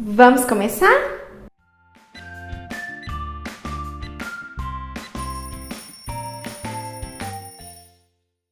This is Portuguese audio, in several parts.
Vamos começar?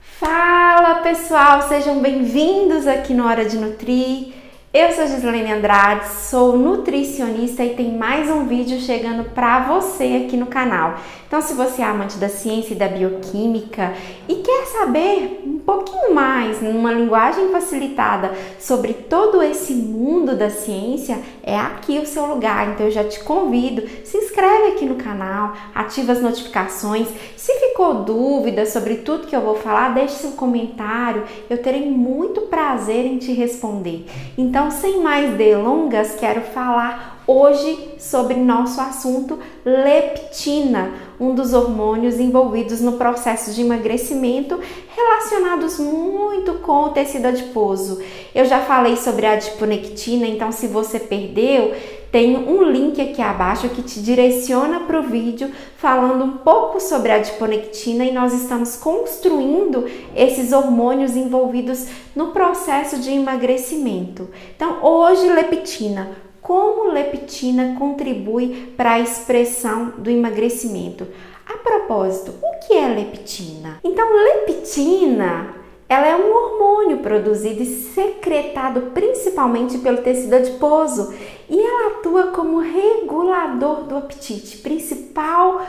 Fala pessoal, sejam bem-vindos aqui no Hora de Nutrir. Eu sou Gislaine Andrade, sou nutricionista e tem mais um vídeo chegando para você aqui no canal. Então, se você é amante da ciência e da bioquímica e quer saber um pouquinho mais, numa linguagem facilitada, sobre todo esse mundo da ciência, é aqui o seu lugar. Então, eu já te convido, se inscreve aqui no canal, ativa as notificações. Se ficou dúvida sobre tudo que eu vou falar, deixe seu comentário, eu terei muito prazer em te responder. Então, sem mais delongas, quero falar hoje sobre nosso assunto leptina, um dos hormônios envolvidos no processo de emagrecimento, relacionados muito com o tecido adiposo. Eu já falei sobre a adiponectina, então se você perdeu, tem um link aqui abaixo que te direciona para o vídeo falando um pouco sobre a adiponectina, e nós estamos construindo esses hormônios envolvidos no processo de emagrecimento. Então, hoje, leptina. Como leptina contribui para a expressão do emagrecimento? A propósito, o que é leptina? Então, leptina, ela é um hormônio produzido e secretado principalmente pelo tecido adiposo, e ela atua como regulador do apetite. Principal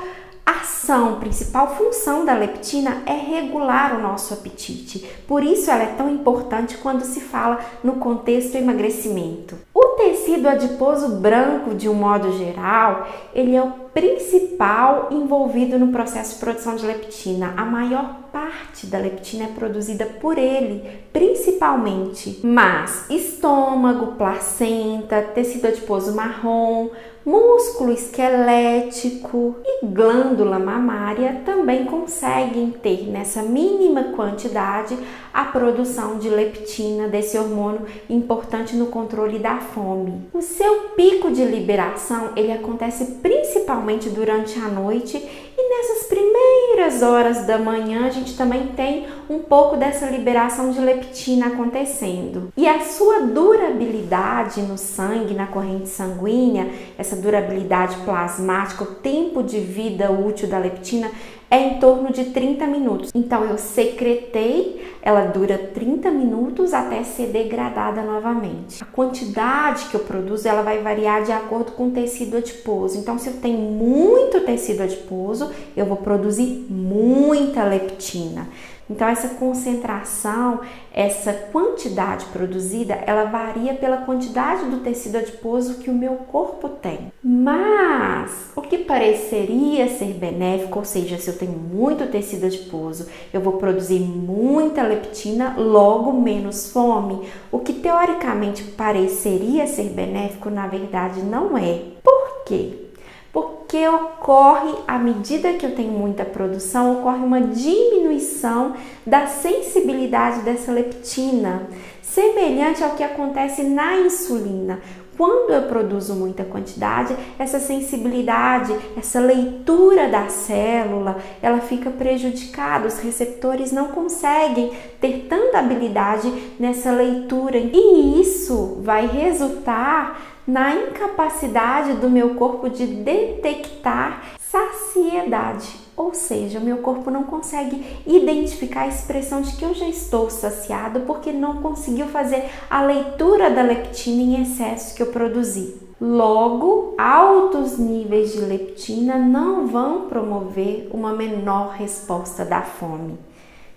função da leptina é regular o nosso apetite. Por isso ela é tão importante quando se fala no contexto emagrecimento. O tecido adiposo branco, de um modo geral, ele é o principal envolvido no processo de produção de leptina. A maior parte da leptina é produzida por ele, principalmente. Mas estômago, placenta, tecido adiposo marrom, músculo esquelético e glândula mamária também conseguem ter nessa mínima quantidade a produção de leptina, desse hormônio importante no controle da fome. O seu pico de liberação, ele acontece principalmente durante a noite, e nessas primeiras horas da manhã a gente também tem um pouco dessa liberação de leptina acontecendo. E a sua durabilidade no sangue, na corrente sanguínea, essa durabilidade plasmática, o tempo de vida útil da leptina é em torno de 30 minutos. Então eu secretei, ela dura 30 minutos até ser degradada novamente. A quantidade que eu produzo, ela vai variar de acordo com o tecido adiposo. Então, se eu tenho muito tecido adiposo, eu vou produzir muita leptina. Então, essa concentração, essa quantidade produzida, ela varia pela quantidade do tecido adiposo que o meu corpo tem. Mas, o que pareceria ser benéfico, ou seja, se eu tenho muito tecido adiposo, eu vou produzir muita leptina, logo menos fome. O que teoricamente pareceria ser benéfico, na verdade não é. Por quê? Porque ocorre, à medida que eu tenho muita produção, ocorre uma diminuição da sensibilidade dessa leptina, semelhante ao que acontece na insulina. Quando eu produzo muita quantidade, essa sensibilidade, essa leitura da célula, ela fica prejudicada. Os receptores não conseguem ter tanta habilidade nessa leitura, e isso vai resultar na incapacidade do meu corpo de detectar saciedade, ou seja, o meu corpo não consegue identificar a expressão de que eu já estou saciado porque não conseguiu fazer a leitura da leptina em excesso que eu produzi. Logo, altos níveis de leptina não vão promover uma menor resposta da fome.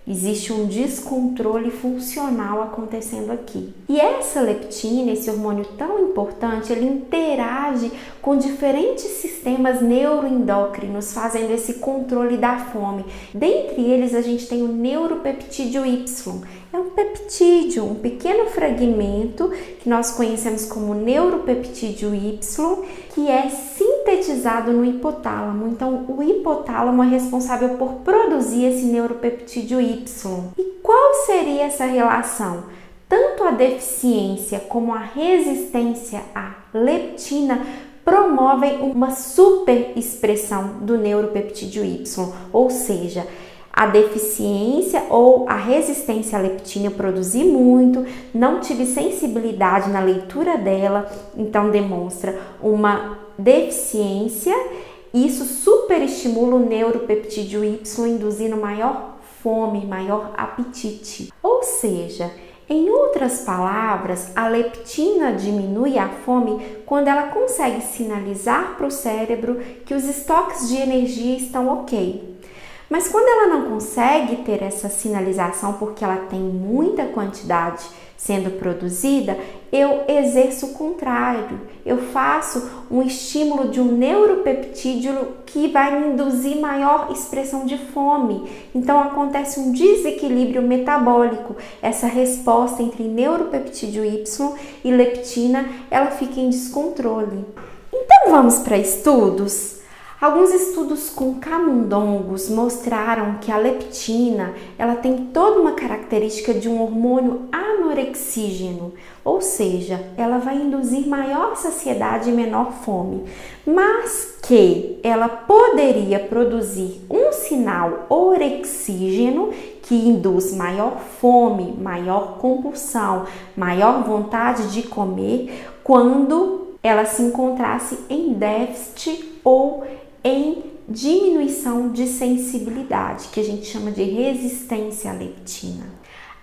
Existe um descontrole funcional acontecendo aqui. E essa leptina, esse hormônio tão importante, ele interage com diferentes sistemas neuroendócrinos, fazendo esse controle da fome. Dentre eles, a gente tem o neuropeptídeo Y. É um peptídeo, um pequeno fragmento que nós conhecemos como neuropeptídeo Y, que é sintetizado no hipotálamo. Então, o hipotálamo é responsável por produzir esse neuropeptídeo Y. E qual seria essa relação? Tanto a deficiência como a resistência à leptina promovem uma superexpressão do neuropeptídeo Y, ou seja, a deficiência ou a resistência à leptina eu produzi muito, não tive sensibilidade na leitura dela, então demonstra uma deficiência. Isso superestimula o neuropeptídeo Y, induzindo maior fome, maior apetite. Ou seja, em outras palavras, a leptina diminui a fome quando ela consegue sinalizar para o cérebro que os estoques de energia estão ok. Mas quando ela não consegue ter essa sinalização porque ela tem muita quantidade sendo produzida, eu exerço o contrário. Eu faço um estímulo de um neuropeptídeo que vai me induzir maior expressão de fome. Então acontece um desequilíbrio metabólico. Essa resposta entre neuropeptídeo Y e leptina, ela fica em descontrole. Então vamos para estudos? Alguns estudos com camundongos mostraram que a leptina, ela tem toda uma característica de um hormônio anorexígeno, ou seja, ela vai induzir maior saciedade e menor fome, mas que ela poderia produzir um sinal orexígeno que induz maior fome, maior compulsão, maior vontade de comer quando ela se encontrasse em déficit ou em diminuição de sensibilidade, que a gente chama de resistência à leptina.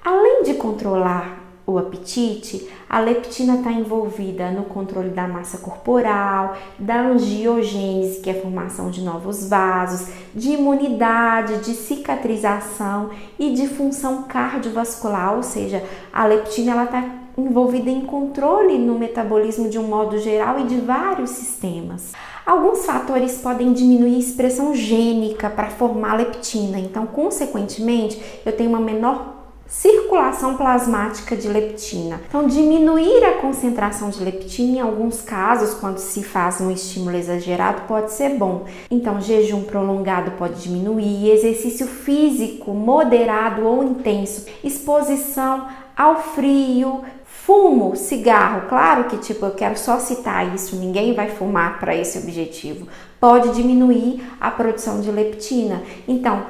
Além de controlar o apetite, a leptina está envolvida no controle da massa corporal, da angiogênese, que é a formação de novos vasos, de imunidade, de cicatrização e de função cardiovascular, ou seja, a leptina está envolvida em controle no metabolismo de um modo geral e de vários sistemas. Alguns fatores podem diminuir a expressão gênica para formar leptina, então, consequentemente, eu tenho uma menor circulação plasmática de leptina. Então, diminuir a concentração de leptina, em alguns casos, quando se faz um estímulo exagerado, pode ser bom. Então, jejum prolongado pode diminuir, exercício físico moderado ou intenso, exposição ao frio, fumo, cigarro, claro que eu quero só citar isso, ninguém vai fumar para esse objetivo, pode diminuir a produção de leptina. Então,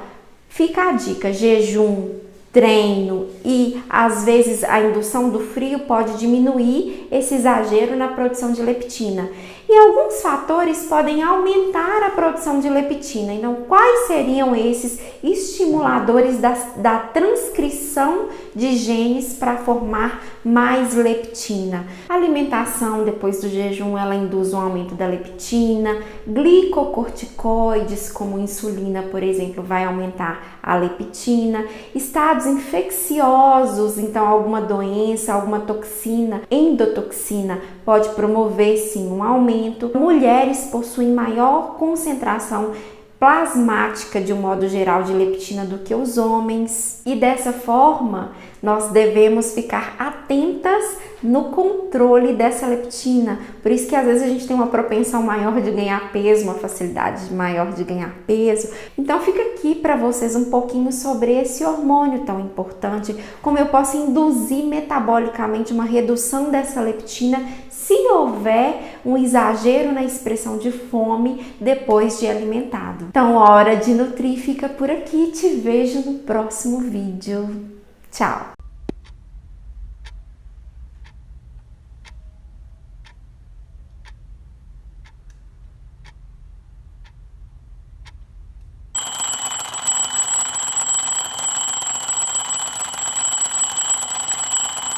fica a dica, jejum, treino e às vezes a indução do frio pode diminuir esse exagero na produção de leptina. E alguns fatores podem aumentar a produção de leptina. Então, quais seriam esses estimuladores da transcrição de genes para formar mais leptina? A alimentação depois do jejum, ela induz um aumento da leptina. Glicocorticoides, como insulina, por exemplo, vai aumentar a leptina. Estados infecciosos, então alguma doença, alguma toxina, endotoxina, pode promover sim um aumento. Mulheres possuem maior concentração plasmática de um modo geral de leptina do que os homens, e dessa forma nós devemos ficar atentas no controle dessa leptina. Por isso que às vezes a gente tem uma propensão maior de ganhar peso, uma facilidade maior de ganhar peso. Então fica aqui para vocês um pouquinho sobre esse hormônio tão importante, como eu posso induzir metabolicamente uma redução dessa leptina se houver um exagero na expressão de fome depois de alimentado. Então, Hora de Nutrir fica por aqui. Te vejo no próximo vídeo. Tchau!